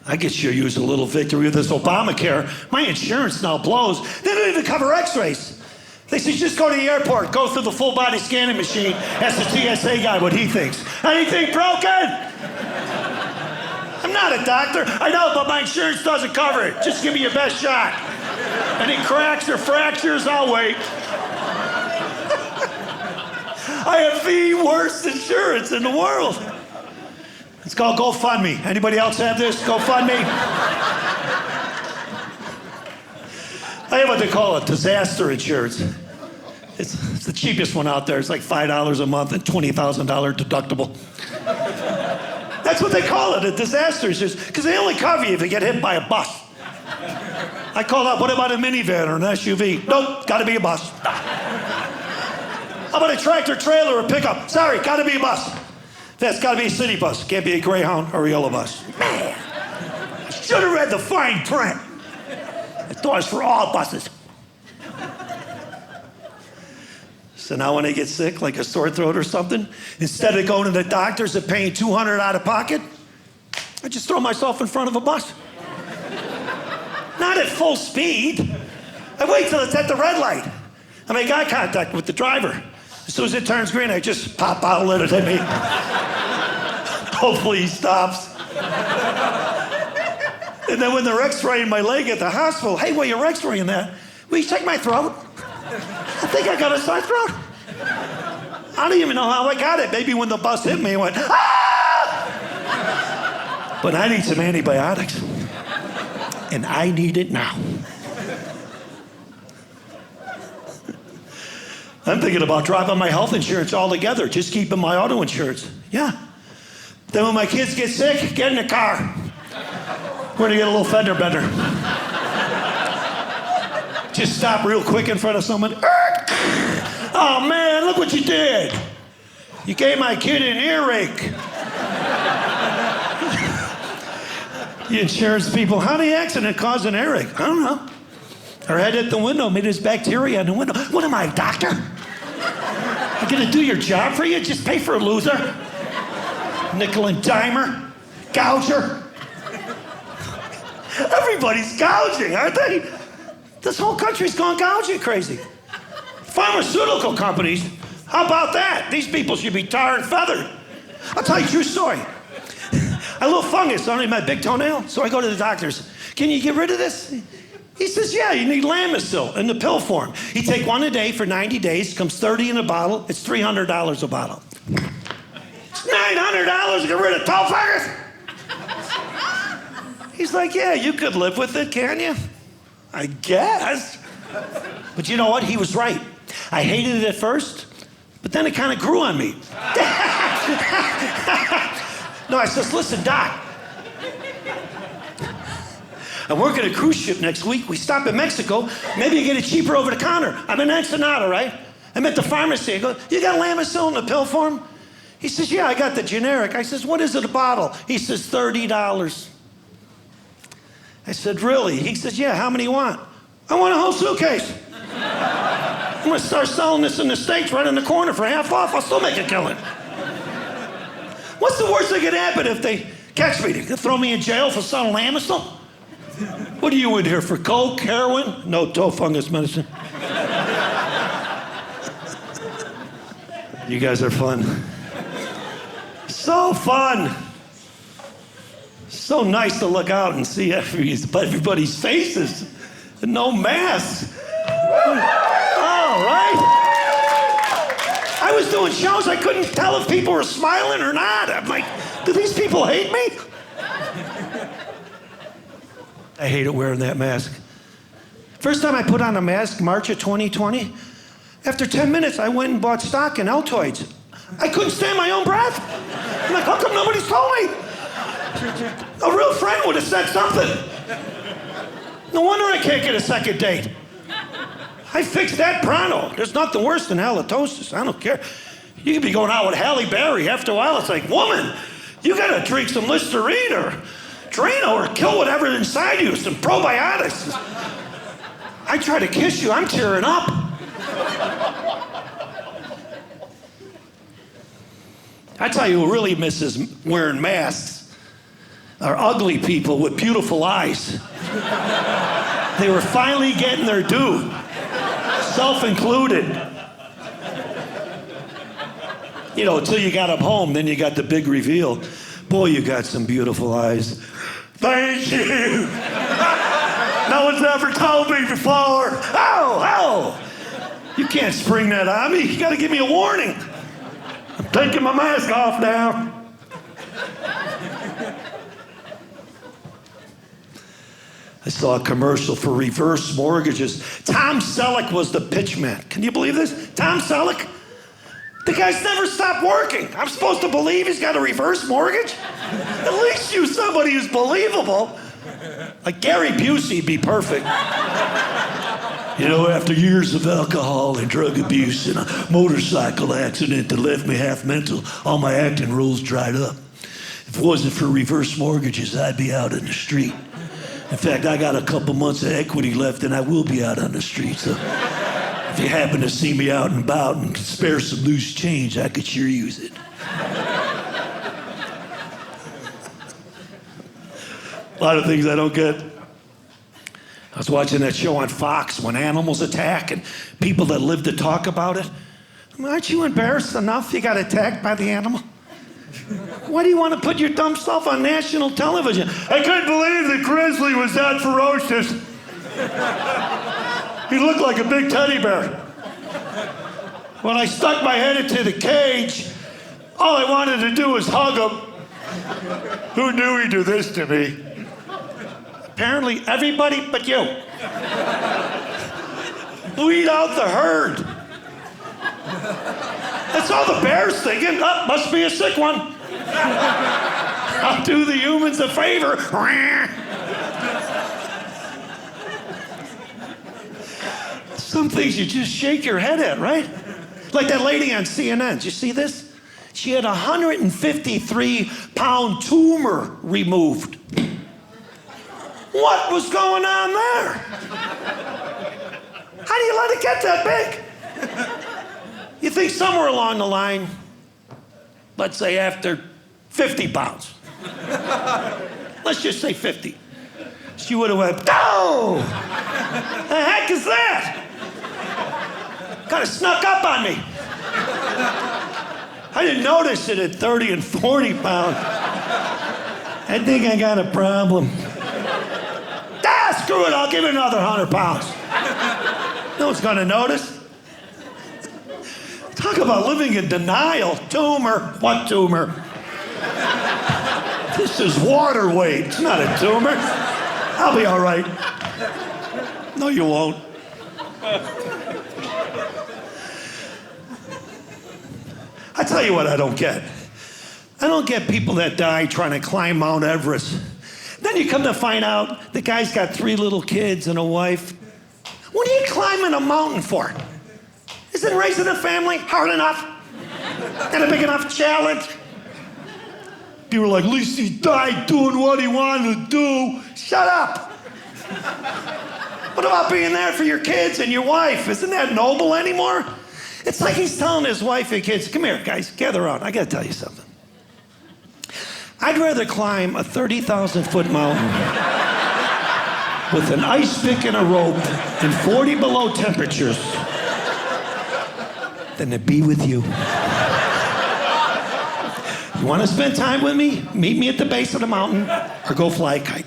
I could sure use a little victory with this Obamacare. My insurance now blows. They don't even cover x-rays. They say, just go to the airport, go through the full-body scanning machine, ask the TSA guy what he thinks. Anything broken? I'm not a doctor. I know, but my insurance doesn't cover it. Just give me your best shot. Any cracks or fractures, I'll wait. I have the worst insurance in the world. It's called GoFundMe. Anybody else have this? GoFundMe? I have what they call a disaster insurance. It's the cheapest one out there. It's like $5 a month and $20,000 deductible. That's what they call it, a disaster insurance, because they only cover you if you get hit by a bus. I called up, what about a minivan or an SUV? Nope, gotta be a bus. How about a tractor trailer or a pickup? Sorry, gotta be a bus. That's gotta be a city bus. Can't be a Greyhound or a yellow bus. Man, I should have read the fine print. I thought it was for all buses. So now when I get sick, like a sore throat or something, instead of going to the doctors and paying $200 out of pocket, I just throw myself in front of a bus. Not at full speed. I wait till it's at the red light. I make eye contact with the driver. As soon as it turns green, I just pop out and let it hit me. Hopefully he stops. And then when they're x-raying my leg at the hospital, hey, well, you're x-raying that. Will you check my throat? I think I got a sore throat. I don't even know how I got it. Maybe when the bus hit me, I went, ah! But I need some antibiotics. And I need it now. I'm thinking about dropping my health insurance altogether, just keeping my auto insurance. Yeah. Then when my kids get sick, get in the car. We're gonna get a little fender bender. Just stop real quick in front of someone. Oh man, look what you did. You gave my kid an earache. The insurance people, how did the accident cause an earache? I don't know. Her head hit the window, maybe there's bacteria in the window. What am I, a doctor? I'm gonna do your job for you? Just pay for a loser. Nickel and dimer, gouger. Everybody's gouging, aren't they? This whole country's gone gouging crazy. Pharmaceutical companies, how about that? These people should be tarred and feathered. I'll tell you a true story. A little fungus under my big toenail, so I go to the doctors. Can you get rid of this? He says, yeah, you need Lamisil in the pill form. You take one a day for 90 days, comes 30 in a bottle, it's $300 a bottle. It's $900 to get rid of toe fungus? He's like, yeah, you could live with it, can you? I guess. But you know what? He was right. I hated it at first, but then it kind of grew on me. No, I says, listen, Doc. I'm working a cruise ship next week. We stop in Mexico. Maybe you get it cheaper over the counter. I'm in Ensenada, right? I'm at the pharmacy. I go, you got Lamisil in the pill form? He says, yeah, I got the generic. I says, what is it a bottle? He says, $30. I said, really? He says, yeah, how many you want? I want a whole suitcase. I'm gonna start selling this in the States right in the corner for half off. I'll still make a killing. What's the worst that could happen if they catch me? They could throw me in jail for selling Lamisil? What are you in here for, coke, heroin? No, toe fungus medicine. You guys are fun. So fun. So nice to look out and see everybody's faces. And no masks. All right. I was doing shows, I couldn't tell if people were smiling or not. I'm like, do these people hate me? I hated wearing that mask. First time I put on a mask, March of 2020, after 10 minutes, I went and bought stock in Altoids. I couldn't stand my own breath. I'm like, how come nobody's told me? A real friend would have said something. No wonder I can't get a second date. I fixed that pronto. There's nothing worse than halitosis. I don't care. You could be going out with Halle Berry. After a while, it's like, woman, you gotta drink some Listerine or Drano or kill whatever inside you, some probiotics. I try to kiss you, I'm tearing up. I tell you who really misses wearing masks. are ugly people with beautiful eyes. They were finally getting their due, self-included. You know, until you got them home, then you got the big reveal. Boy, you got some beautiful eyes. Thank you. No one's ever told me before. Oh. You can't spring that on me. You got to give me a warning. I'm taking my mask off now. I saw a commercial for reverse mortgages. Tom Selleck was the pitchman. Can you believe this? Tom Selleck? The guy's never stopped working. I'm supposed to believe he's got a reverse mortgage? At least use somebody who's believable. Like Gary Busey'd be perfect. You know, after years of alcohol and drug abuse and a motorcycle accident that left me half mental, all my acting roles dried up. If it wasn't for reverse mortgages, I'd be out in the street. In fact, I got a couple months of equity left and I will be out on the street. So if you happen to see me out and about and spare some loose change, I could sure use it. A lot of things I don't get. I was watching that show on Fox, When Animals Attack, and people that live to talk about it. Aren't you embarrassed enough you got attacked by the animal? Why do you want to put your dumb stuff on national television? I couldn't believe the grizzly was that ferocious. He looked like a big teddy bear. When I stuck my head into the cage, all I wanted to do was hug him. Who knew he'd do this to me? Apparently everybody but you. Weed out the herd. That's all the bear's thinking. Oh, must be a sick one. I'll do the humans a favor. Some things you just shake your head at, right? Like that lady on CNN. Did you see this? She had a 153-pound tumor removed. What was going on there? How do you let it get that big? You think somewhere along the line, let's say after 50 pounds, let's just say 50, she would have went, oh, the heck is that? Kind of snuck up on me. I didn't notice it at 30 and 40 pounds. I think I got a problem. Screw it, I'll give it another 100 pounds. No one's gonna notice. Talk about living in denial. Tumor. What tumor? This is water weight. It's not a tumor. I'll be all right. No, you won't. I tell you what I don't get. I don't get people that die trying to climb Mount Everest. Then you come to find out the guy's got 3 little kids and a wife. What are you climbing a mountain for? Isn't raising a family hard enough? And a big enough challenge? People are like, at least he died doing what he wanted to do. Shut up. What about being there for your kids and your wife? Isn't that noble anymore? It's like he's telling his wife and kids, come here, guys, gather around. I got to tell you something. I'd rather climb a 30,000-foot mountain with an ice pick and a rope in 40 below temperatures than to be with you. You want to spend time with me? Meet me at the base of the mountain or go fly a kite.